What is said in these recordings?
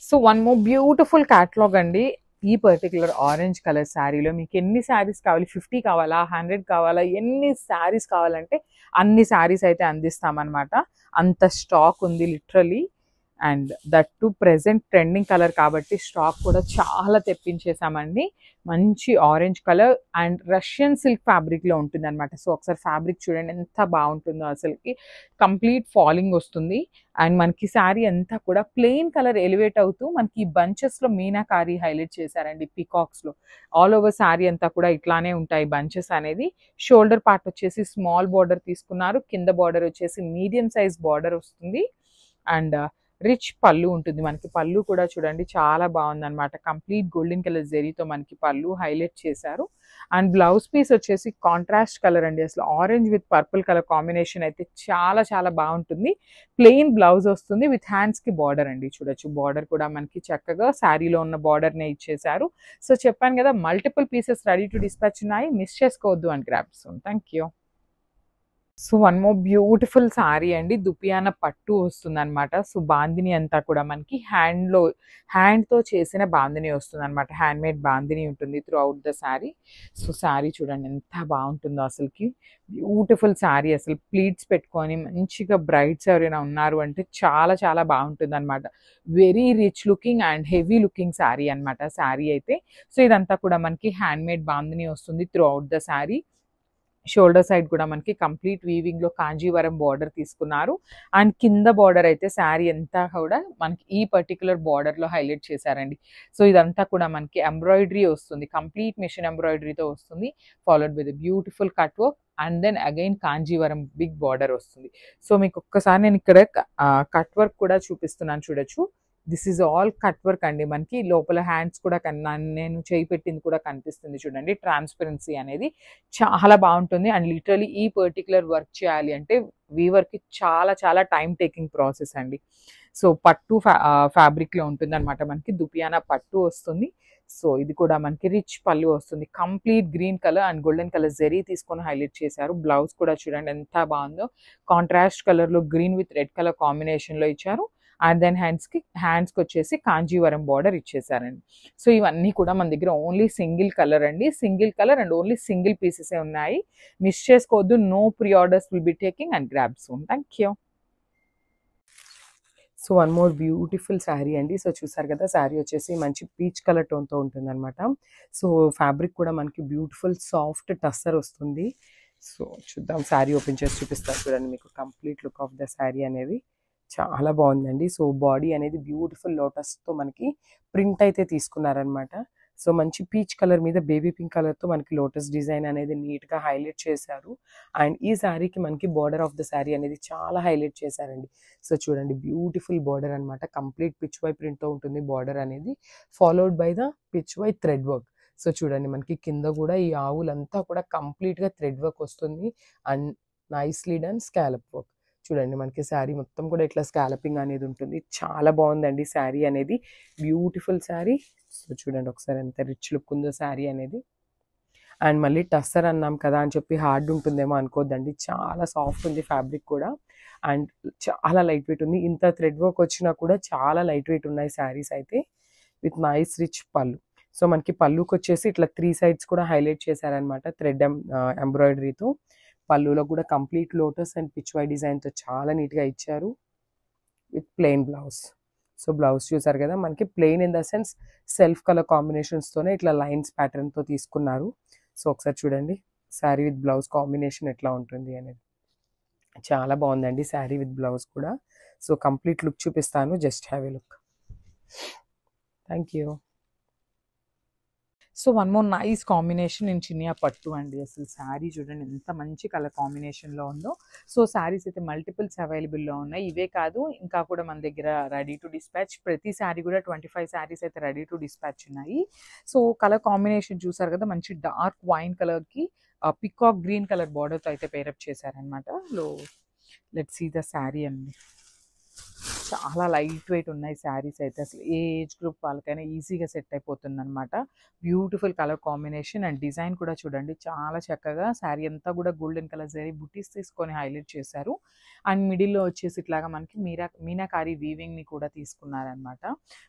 So one more beautiful catalogue అండి. ఈ particular orange colour శారీలో మీకు ఎన్ని శారీస్ కావాలి, 50 కావాలా, 100 కావాలా, ఎన్ని శారీస్ కావాలంటే అన్ని శారీస్ అయితే అందిస్తామన్నమాట. అంత స్టాక్ ఉంది literally. And that to present trending colour కాబట్టి స్టాక్ కూడా చాలా తెప్పించేసామండి. మంచి orange colour and Russian silk ఫ్యాబ్రిక్లో ఉంటుంది అనమాట. సో ఒకసారి ఫ్యాబ్రిక్ చూడండి ఎంత బాగుంటుందో, అసలుకి కంప్లీట్ ఫాలింగ్ వస్తుంది. అండ్ మనకి శారీ అంతా కూడా ప్లెయిన్ కలర్ ఎలివేట్ అవుతూ మనకి బంచెస్లో మీనాకారి హైలైట్ చేశారండి పికాక్స్లో. ఆల్ ఓవర్ శారీ అంతా కూడా ఇట్లానే ఉంటాయి బంచెస్ అనేది. షోల్డర్ పార్ట్ వచ్చేసి స్మాల్ బార్డర్ తీసుకున్నారు, కింద బార్డర్ వచ్చేసి మీడియం సైజ్ బార్డర్ వస్తుంది. అండ్ రిచ్ పళ్ళు ఉంటుంది. మనకి పళ్ళు కూడా చూడండి చాలా బాగుందన్నమాట. కంప్లీట్ గోల్డెన్ కలర్ జెరీతో మనకి పళ్ళు హైలైట్ చేశారు. అండ్ బ్లౌజ్ పీస్ వచ్చేసి కాంట్రాస్ట్ కలర్ అండి. అసలు orange with purple colour combination అయితే చాలా చాలా బాగుంటుంది. ప్లెయిన్ బ్లౌజ్ వస్తుంది విత్ హ్యాండ్స్కి బార్డర్ అండి. చూడొచ్చు బార్డర్ కూడా మనకి చక్కగా శారీలో ఉన్న బార్డర్నే ఇచ్చేశారు. సో చెప్పాను కదా multiple pieces ready to dispatch ఉన్నాయి, మిస్ చేసుకోవద్దు అని grab soon. Thank you. So one more beautiful sari అండి. దుపియాన పట్టు వస్తుంది అనమాట. సో బాందిని అంతా కూడా మనకి హ్యాండ్తో చేసిన బాందిని వస్తుంది అనమాట. హ్యాండ్ మేడ్ బాందిని ఉంటుంది through out the sari. So sari చూడండి ఎంత బాగుంటుందో అసలుకి. బ్యూటిఫుల్ శారీ. అసలు ప్లీట్స్ పెట్టుకొని మంచిగా బ్రైడ్స్ ఎవరైనా ఉన్నారు అంటే చాలా చాలా బాగుంటుంది అనమాట. Very rich looking and heavy looking sari అనమాట శారీ అయితే. సో ఇదంతా కూడా మనకి హ్యాండ్ మేడ్ బాందిని వస్తుంది through out the sari. Shoulder side కూడా మనకి కంప్లీట్ వీవింగ్లో కాంజీవరం బార్డర్ తీసుకున్నారు. అండ్ కింద బార్డర్ అయితే శారీ అంతా కూడా మనకి ఈ పర్టికులర్ బార్డర్లో హైలైట్ చేశారండి. సో ఇదంతా కూడా మనకి ఎంబ్రాయిడరీ వస్తుంది, కంప్లీట్ మిషన్ ఎంబ్రాయిడరీతో వస్తుంది, followed with beautiful cut work and then again Kanjeevaram big border వస్తుంది. సో మీకు ఒక్కసారి నేను ఇక్కడ కట్ వర్క్ కూడా చూపిస్తున్నాను చూడొచ్చు. This is all cut work అండి. మనకి లోపల హ్యాండ్స్ కూడా నేను చేయి పెట్టింది కూడా కనిపిస్తుంది చూడండి. ట్రాన్స్పరెన్సీ అనేది చాలా బాగుంటుంది. అండ్ లిటరలీ ఈ పర్టికులర్ వర్క్ చేయాలి అంటే వీవర్కి చాలా చాలా టైం టేకింగ్ ప్రాసెస్ అండి. సో పట్టు ఫ్యాబ్రిక్లో ఉంటుంది అనమాట. మనకి దుపియానా పట్టు వస్తుంది. సో ఇది కూడా మనకి రిచ్ పళ్ళు వస్తుంది. Complete green colour and golden colour zari తీసుకొని హైలైట్ చేశారు. బ్లౌజ్ కూడా చూడండి ఎంత బాగుందో. కాంట్రాస్ట్ కలర్లో గ్రీన్ విత్ రెడ్ కలర్ కాంబినేషన్లో ఇచ్చారు. అండ్ దెన్ హ్యాండ్స్కి వచ్చేసి కాంజీవరం బార్డర్ ఇచ్చేసారండి. సో ఇవన్నీ కూడా మన దగ్గర ఓన్లీ సింగిల్ కలర్ అండి. Single colour and only single pieces ఉన్నాయి. మిస్ చేసుకోవద్దు. No pre orders will be taking and grab soon. Thank you. So one more beautiful sari అండి. సో చూసారు కదా శారీ వచ్చేసి మంచి పీచ్ కలర్ టోన్తో ఉంటుంది అనమాట. సో ఫ్యాబ్రిక్ కూడా మనకి బ్యూటిఫుల్ సాఫ్ట్ టస్సర్ వస్తుంది. సో చూద్దాం, శారీ ఓపెన్ చేసి చూపిస్తాను చూడండి మీకు complete look of the sari అనేది. చాలా బాగుందండి. సో బాడీ అనేది బ్యూటిఫుల్ లోటస్తో మనకి ప్రింట్ అయితే తీసుకున్నారనమాట. సో మంచి పీచ్ కలర్ మీద బేబీ పింక్ కలర్తో మనకి లోటస్ డిజైన్ అనేది నీట్గా హైలైట్ చేశారు. అండ్ ఈ శారీకి మనకి బార్డర్ ఆఫ్ ద శారీ అనేది చాలా హైలైట్ చేశారండి. సో చూడండి బ్యూటిఫుల్ బార్డర్ అనమాట. కంప్లీట్ పిచ్ వై ప్రింట్తో ఉంటుంది బార్డర్ అనేది, followed by the Pichwai thread work. So చూడండి మనకి కింద కూడా ఈ ఆవులంతా కూడా కంప్లీట్గా థ్రెడ్ వర్క్ వస్తుంది and nicely done scallop work. చూడండి మనకి శారీ మొత్తం కూడా ఇట్లా స్కాలపింగ్ అనేది ఉంటుంది. చాలా బాగుందండి శారీ అనేది. బ్యూటిఫుల్ శారీ. సో చూడండి ఒకసారి ఎంత రిచ్ లుక్ ఉందో శారీ అనేది. అండ్ మళ్ళీ టస్సర్ అన్నాం కదా అని చెప్పి హార్డ్ ఉంటుందేమో అనుకోద్దండి. చాలా సాఫ్ట్ ఉంది ఫ్యాబ్రిక్ కూడా. అండ్ చాలా లైట్ వెయిట్ ఉంది. ఇంత థ్రెడ్ వర్క్ వచ్చినా కూడా చాలా లైట్ వెయిట్ ఉన్నాయి శారీస్ అయితే, విత్ నైస్ రిచ్ పళ్ళు. సో మనకి పళ్ళుకి వచ్చేసి ఇట్లా 3 సైడ్స్ కూడా హైలైట్ చేశారనమాట థ్రెడ్ ఎంబ్రాయిడరీతో. పళ్ళులో కూడా complete lotus and Pichwai డిజైన్తో చాలా నీట్గా ఇచ్చారు with plain blouse. So blouse చూసారు కదా మనకి plain in the sense self colour కాంబినేషన్స్తోనే ఇట్లా లైన్స్ ప్యాటర్న్తో తీసుకున్నారు. సో ఒకసారి చూడండి శారీ విత్ బ్లౌజ్ కాంబినేషన్ ఎట్లా ఉంటుంది అనేది. చాలా బాగుందండి శారీ విత్ బ్లౌజ్ కూడా. సో కంప్లీట్ లుక్ చూపిస్తాను, just have a look. Thank you. So one more nice combination in Chiniya పట్టు అండి. అసలు శారీ చూడండి ఎంత మంచి కలర్ కాంబినేషన్లో ఉందో. సో శారీస్ అయితే మల్టిపుల్స్ అవైలబుల్లో ఉన్నాయి. ఇవే కాదు ఇంకా కూడా మన దగ్గర రెడీ టు డిస్పాచ్ ప్రతి శారీ కూడా 25 శారీస్ అయితే రెడీ టు డిస్పాచ్ ఉన్నాయి. సో కలర్ కాంబినేషన్ చూసారు కదా, మంచి డార్క్ వైన్ కలర్కి పికాక్ గ్రీన్ కలర్ బార్డర్తో అయితే పేరప్ చేశారనమాట. లో లెట్స్ సీ ద శారీ అండి. చాలా లైట్ వెయిట్ ఉన్నాయి శారీస్ అయితే. అసలు ఏ ఏజ్ గ్రూప్ వాళ్ళకైనా ఈజీగా సెట్ అయిపోతుందనమాట. Beautiful colour combination and design కూడా చూడండి చాలా చక్కగా శారీ అంతా కూడా గోల్డెన్ కలర్ జరీ బుటీస్ తీసుకొని హైలైట్ చేశారు. అండ్ మిడిల్‌లో వచ్చేసి ఇట్లాగా మనకి మీనాకారి వీవింగ్‌ని కూడా తీసుకున్నారనమాట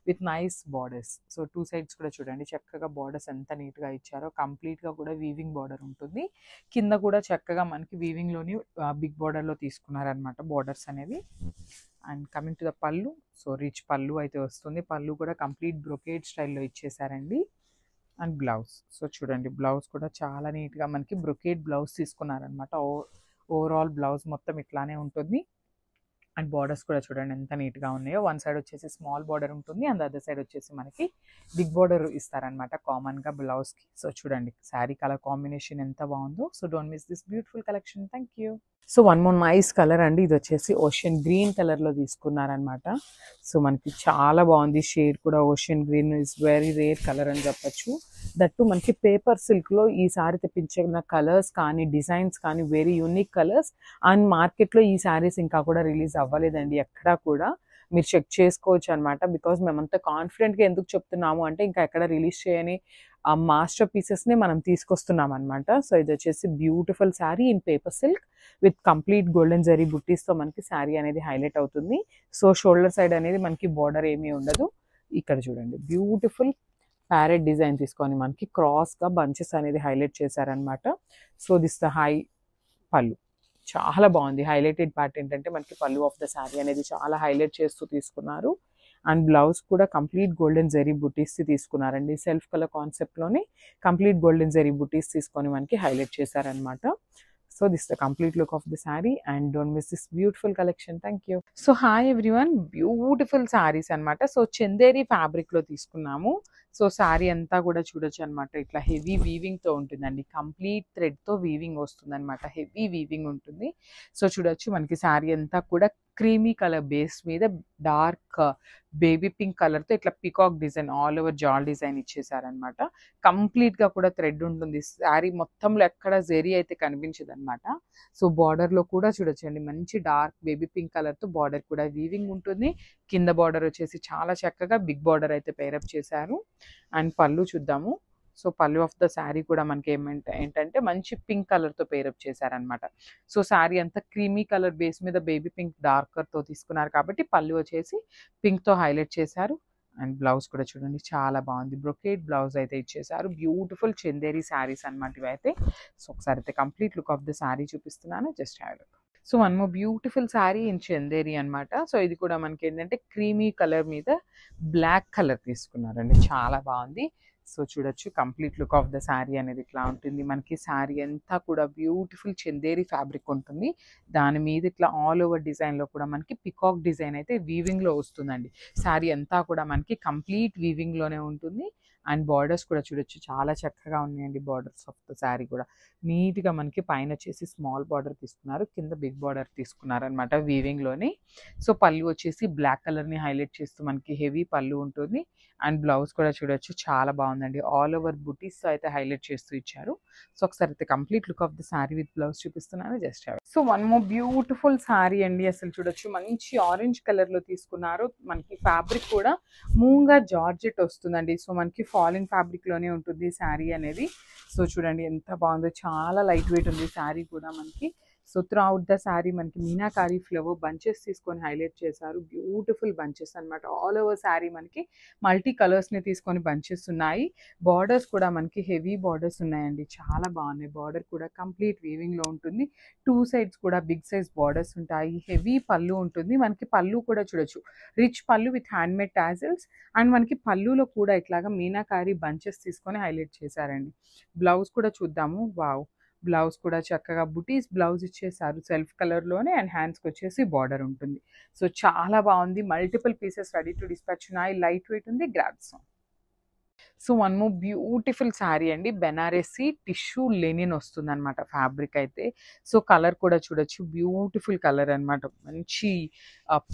with nice borders. So 2 sides కూడా చూడండి చక్కగా బార్డర్స్ ఎంత నీట్‌గా ఇచ్చారో. కంప్లీట్‌గా కూడా వీవింగ్ బార్డర్ ఉంటుంది. కింద కూడా చక్కగా మనకి వీవింగ్‌లోని బిగ్ బార్డర్‌లో తీసుకున్నారనమాట బార్డర్స్ అనేవి. అండ్ కమింగ్ టు ద పళ్ళు. సో రిచ్ పళ్ళు అయితే వస్తుంది. పళ్ళు కూడా కంప్లీట్ బ్రొకేడ్ స్టైల్‌లో ఇచ్చేసారండి. And blouse. సో చూడండి బ్లౌజ్ కూడా చాలా నీట్‌గా మనకి బ్రొకేడ్ బ్లౌజ్ తీసుకున్నారనమాట. ఓవరాల్ బ్లౌజ్ మొత్తం ఇట్లానే ఉంటుంది. అండ్ బార్డర్స్ కూడా చూడండి ఎంత నీట్‌గా ఉన్నాయో. వన్ సైడ్ వచ్చేసి స్మాల్ బార్డర్ ఉంటుంది. అండ్ అదర్ సైడ్ వచ్చేసి మనకి బిగ్ బార్డర్ ఇస్తారనమాట కామన్‌గా బ్లౌజ్‌కి. సో చూడండి శారీ కలర్ కాంబినేషన్ ఎంత బాగుందో. So don't miss this beautiful collection. Thank you. So one more nice colour అండి. ఇది వచ్చేసి ఓషియన్ గ్రీన్ కలర్‌లో తీసుకున్నారనమాట. సో మనకి చాలా బాగుంది. షేడ్ కూడా ocean green is very rare colour అని చెప్పొచ్చు. దట్టు మనకి పేపర్ సిల్క్‌లో ఈసారి తెప్పించిన కలర్స్ కానీ డిజైన్స్ కానీ వెరీ యూనిక్ కలర్స్. అండ్ మార్కెట్లో ఈ శారీస్ ఇంకా కూడా రిలీజ్ అవ్వలేదండి ఎక్కడా కూడా. మీరు చెక్ చేసుకోవచ్చు అనమాట. బికాజ్ మేమంతా కాన్ఫిడెంట్‌గా ఎందుకు చెప్తున్నాము అంటే ఇంకా ఎక్కడ రిలీజ్ చేయని ఆ మాస్టర్ పీసెస్‌ని మనం తీసుకొస్తున్నాం అనమాట. సో ఇది వచ్చేసి beautiful sari in paper silk with complete golden zari బుట్టీస్‌తో మనకి శారీ అనేది హైలైట్ అవుతుంది. సో షోల్డర్ సైడ్ అనేది మనకి బార్డర్ ఏమీ ఉండదు. ఇక్కడ చూడండి బ్యూటిఫుల్ ప్యారెట్ డిజైన్ తీసుకొని మనకి క్రాస్‌గా బంచెస్ అనేది హైలైట్ చేశారనమాట. సో దిస్ ద హై పళ్ళు. చాలా బాగుంది. హైలైటెడ్ పార్ట్ ఏంటంటే మనకి పళ్ళు ఆఫ్ ద శారీ అనేది చాలా హైలైట్ చేస్తూ తీసుకున్నారు. అండ్ బ్లౌజ్ కూడా కంప్లీట్ గోల్డెన్ జరీ బుటీస్ తీసుకున్నారండి. సెల్ఫ్ కలర్ కాన్సెప్ట్‌లోనే కంప్లీట్ గోల్డెన్ జరీ బుటీస్ తీసుకొని మనకి హైలైట్ చేశారనమాట. So this the complete look of the sari and don't miss this beautiful collection. Thank you. So hi everyone, beautiful saris అనమాట. So Chanderi ఫ్యాబ్రిక్లో తీసుకున్నాము. So sari అంతా కూడా చూడొచ్చు అనమాట. ఇట్లా హెవీ వీవింగ్తో ఉంటుందండి. కంప్లీట్ థ్రెడ్తో వీవింగ్ వస్తుంది అనమాట. హెవీ వీవింగ్ ఉంటుంది. సో చూడొచ్చు మనకి శారీ అంతా కూడా క్రీమీ కలర్ బేస్ మీద డార్క్ బేబీ పింక్ కలర్తో ఇట్లా peacock design all over jaal design ఇచ్చేసారనమాట. కంప్లీట్గా కూడా థ్రెడ్ ఉంటుంది. శారీ మొత్తంలో ఎక్కడ జెరీ అయితే కనిపించదు అనమాట. సో బార్డర్లో కూడా చూడొచ్చండి మంచి డార్క్ బేబీ పింక్ కలర్తో బార్డర్ కూడా వీవింగ్ ఉంటుంది. కింద బార్డర్ వచ్చేసి చాలా చక్కగా బిగ్ బార్డర్ అయితే పేరప్ చేశారు. అండ్ పళ్ళు చూద్దాము. సో పళ్ళు ఆఫ్ ద శారీ కూడా మనకి ఏంటంటే మంచి పింక్ కలర్తో పేరప్ చేశారనమాట. సో శారీ అంతా క్రీమీ కలర్ బేస్ మీద బేబీ పింక్ డార్కర్తో తీసుకున్నారు కాబట్టి పళ్ళు వచ్చేసి పింక్తో హైలైట్ చేశారు. అండ్ బ్లౌజ్ కూడా చూడండి చాలా బాగుంది. బ్రొకేడ్ బ్లౌజ్ అయితే ఇచ్చేసారు. బ్యూటిఫుల్ చందేరి శారీస్ అనమాట ఇవైతే. సో ఒకసారి అయితే complete look of the sari చూపిస్తున్నాను. Just have look. So one more beautiful sari in Chanderi అనమాట. సో ఇది కూడా మనకి ఏంటంటే క్రీమీ కలర్ మీద బ్లాక్ కలర్ తీసుకున్నారండి. చాలా బాగుంది. సో చూడొచ్చు complete look of the sari అనేది ఇట్లా ఉంటుంది. మనకి శారీ అంతా కూడా బ్యూటిఫుల్ చందేరి ఫ్యాబ్రిక్ ఉంటుంది. దాని మీద ఇట్లా ఆల్ ఓవర్ డిజైన్లో కూడా మనకి పికాక్ డిజైన్ అయితే వీవింగ్లో వస్తుందండి. శారీ అంతా కూడా మనకి కంప్లీట్ వీవింగ్లోనే ఉంటుంది. అండ్ బార్డర్స్ కూడా చూడొచ్చు చాలా చక్కగా ఉన్నాయండి. బార్డర్స్ ఆఫ్ ద శారీ కూడా నీట్గా మనకి పైన వచ్చేసి స్మాల్ బార్డర్ తీసుకున్నారు, కింద బిగ్ బార్డర్ తీసుకున్నారు అనమాట వీవింగ్లోని. సో పళ్ళు వచ్చేసి బ్లాక్ కలర్ని హైలైట్ చేస్తూ మనకి హెవీ పళ్ళు ఉంటుంది. అండ్ బ్లౌజ్ కూడా చూడొచ్చు చాలా బాగుందండి. ఆల్ ఓవర్ బుటీస్ అయితే హైలైట్ చేస్తూ ఇచ్చారు. సో ఒకసారి అయితే complete look of the sari with blouse చూపిస్తున్నాను. Just have. So one more beautiful sari అండి. అసలు చూడొచ్చు మంచి ఆరెంజ్ కలర్లో తీసుకున్నారు. మనకి ఫ్యాబ్రిక్ కూడా మూంగా జార్జెట్ వస్తుందండి. సో మనకి ఫాలిన్ ఫ్యాబ్రిక్లోనే ఉంటుంది శారీ అనేది. సో చూడండి ఎంత బాగుందో. చాలా లైట్ వెయిట్ ఉంది శారీ కూడా మనకి. So through out the sari మనకి మీనాకారి ఫ్లవర్ బంచెస్ తీసుకొని హైలైట్ చేశారు. బ్యూటిఫుల్ బంచెస్ అనమాట. ఆల్ ఓవర్ శారీ మనకి మల్టీ కలర్స్ని తీసుకొని బంచెస్ ఉన్నాయి. బార్డర్స్ కూడా మనకి హెవీ బార్డర్స్ ఉన్నాయండి. చాలా బాగున్నాయి. బార్డర్ కూడా కంప్లీట్ వీవింగ్లో ఉంటుంది. 2 సైడ్స్ కూడా బిగ్ సైజ్ బార్డర్స్ ఉంటాయి. హెవీ పళ్ళు ఉంటుంది. మనకి పళ్ళు కూడా చూడొచ్చు రిచ్ పళ్ళు విత్ హ్యాండ్మేడ్ టాజిల్స్. అండ్ మనకి పళ్ళులో కూడా ఇట్లాగా మీనాకారి బంచెస్ తీసుకొని హైలైట్ చేశారండి. బ్లౌజ్ కూడా చూద్దాము. వావ్, బ్లౌజ్ కూడా చక్కగా బుటీస్ బ్లౌజ్ ఇచ్చేసారు సెల్ఫ్ కలర్లోనే. అండ్ హ్యాండ్స్కి వచ్చేసి బార్డర్ ఉంటుంది. సో చాలా బాగుంది. Multiple pieces ready to dispatch ఉన్నాయి. లైట్ వెయిట్ ఉంది. Grabs. So one more beautiful sari అండి, బెనారసి టిష్యూ లెనిన్ వస్తుంది అనమాట ఫ్యాబ్రిక్ అయితే. సో కలర్ కూడా చూడొచ్చు, బ్యూటిఫుల్ కలర్ అనమాట, మంచి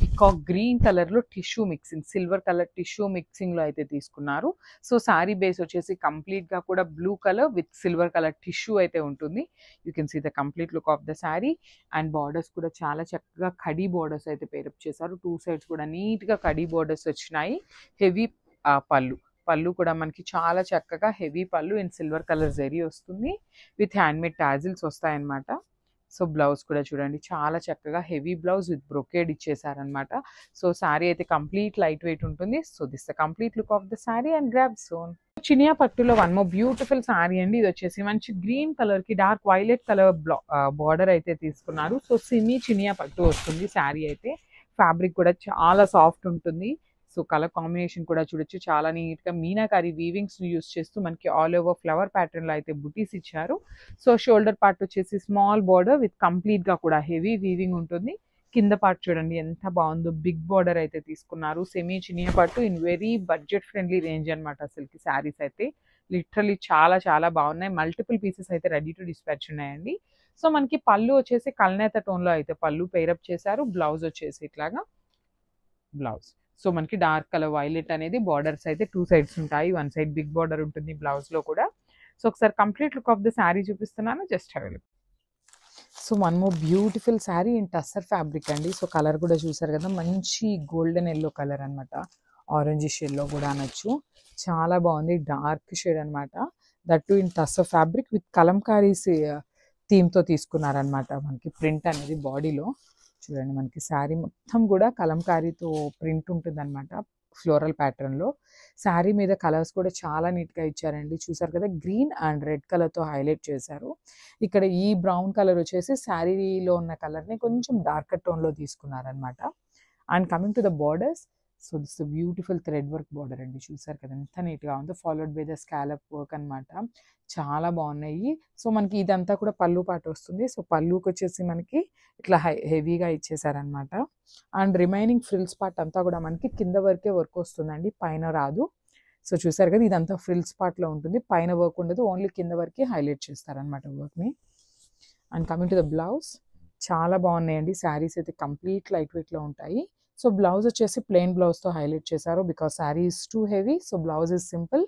పికాక్ గ్రీన్ కలర్లో tissue mixing, silver colour tissue మిక్సింగ్లో అయితే తీసుకున్నారు. సో శారీ బేస్ వచ్చేసి కంప్లీట్గా కూడా blue colour with silver colour tissue అయితే ఉంటుంది. You can see the complete look of the sari. And borders కూడా చాలా చక్కగా కడీ బార్డర్స్ అయితే పేరప్ చేశారు, టూ సైడ్స్ కూడా నీట్గా కడీ బార్డర్స్ వచ్చినాయి. హెవీ పళ్ళు కూడా మనకి చాలా చక్కగా హెవీ పళ్ళు ఇన్ సిల్వర్ కలర్ జరీ వస్తుంది, విత్ హ్యాండ్మేడ్ టాజిల్స్ వస్తాయన్నమాట. సో బ్లౌజ్ కూడా చూడండి, చాలా చక్కగా హెవీ బ్లౌజ్ విత్ బ్రొకేడ్ ఇచ్చేసారనమాట. సో శారీ అయితే కంప్లీట్ లైట్ వెయిట్ ఉంటుంది. So this the complete look of the sari and grab soon. Chiniya పట్టులో వన్ మోర్ బ్యూటిఫుల్ శారీ అండి. ఇది వచ్చేసి మంచి గ్రీన్ కలర్ కి డార్క్ వైలెట్ కలర్ బార్డర్ అయితే తీసుకున్నారు. సో సిమీ చినియా పట్టు వస్తుంది శారీ అయితే. ఫ్యాబ్రిక్ కూడా చాలా సాఫ్ట్ ఉంటుంది. సో కలర్ కాంబినేషన్ కూడా చూడొచ్చు, చాలా నీట్గా మీనాకారి వీవింగ్స్ యూస్ చేస్తూ మనకి ఆల్ ఓవర్ ఫ్లవర్ ప్యాటర్న్లో అయితే బుటీస్ ఇచ్చారు. సో షోల్డర్ పార్ట్ వచ్చేసి స్మాల్ బార్డర్ విత్ కంప్లీట్గా కూడా హెవీ వీవింగ్ ఉంటుంది. కింద పార్ట్ చూడండి ఎంత బాగుందో, బిగ్ బార్డర్ అయితే తీసుకున్నారు. సెమీ చినియా పట్టు in very budget friendly range అనమాట. అసలుకి శారీస్ అయితే లిటరలీ చాలా చాలా బాగున్నాయి. మల్టిపుల్ పీసెస్ అయితే రెడీ టు డిస్పాచ్ ఉన్నాయండి. సో మనకి పళ్ళు వచ్చేసి కల్నేత టోన్లో అయితే పళ్ళు పేరప్ చేశారు. బ్లౌజ్ వచ్చేసి ఇట్లాగా బ్లౌజ్. సో మనకి డార్క్ కలర్ వైలెట్ అనేది బార్డర్స్ అయితే టూ సైడ్స్ ఉంటాయి, వన్ సైడ్ బిగ్ బార్డర్ ఉంటుంది బ్లౌజ్లో కూడా. సో ఒకసారి complete look of the sari చూపిస్తున్నాను, just have a look. So one more beautiful sari in tussar fabric అండి. సో కలర్ కూడా చూసారు కదా, మంచి గోల్డెన్ ఎల్లో కలర్ అనమాట, ఆరెంజ్ షేడ్లో కూడా అనొచ్చు. చాలా బాగుంది, డార్క్ షేడ్ అనమాట. That too in tussar fabric with kalamkaris థీమ్తో తీసుకున్నారనమాట. మనకి ప్రింట్ అనేది బాడీలో చూడండి, మనకి శారీ మొత్తం కూడా కలంకారీతో ప్రింట్ ఉంటుంది అనమాట, ఫ్లోరల్ ప్యాటర్న్లో. శారీ మీద కలర్స్ కూడా చాలా నీట్గా ఇచ్చారండి. చూసారు కదా, గ్రీన్ అండ్ రెడ్ కలర్తో హైలైట్ చేశారు. ఇక్కడ ఈ బ్రౌన్ కలర్ వచ్చేసి శారీలో ఉన్న కలర్ని కొంచెం డార్కర్ టోన్లో తీసుకున్నారనమాట. And coming to the borders, so this beautiful thread work border అండి. చూసారు కదా ఎంత నీట్గా ఉందో, followed by the scallop work అనమాట. చాలా బాగున్నాయి. సో మనకి ఇదంతా కూడా పళ్ళు పాట వస్తుంది. సో పళ్ళుకి వచ్చేసి మనకి ఇట్లా హెవీగా ఇచ్చేసారనమాట. అండ్ రిమైనింగ్ ఫ్రిల్స్ పార్ట్ అంతా కూడా మనకి కింద వరకే వర్క్ వస్తుందండి, పైన రాదు. సో చూసారు కదా, ఇదంతా ఫ్రిల్స్ పార్ట్లో ఉంటుంది, పైన వర్క్ ఉండదు, ఓన్లీ కింద వరకే హైలైట్ చేస్తారనమాట వర్క్ని. And coming to the blouse, చాలా బాగున్నాయండి శారీస్ అయితే, కంప్లీట్ లైట్ వెయిట్లో ఉంటాయి. సో బ్లౌజ్ వచ్చేసి ప్లెయిన్ బ్లౌజ్తో హైలైట్ చేశారు, because sari is too heavy. So blouse is simple.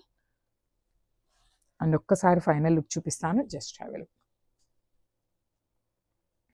And ఒక్కసారి ఫైనల్ లుక్ చూపిస్తాను, జస్ట్ హ్యావ్ ఎ లుక్.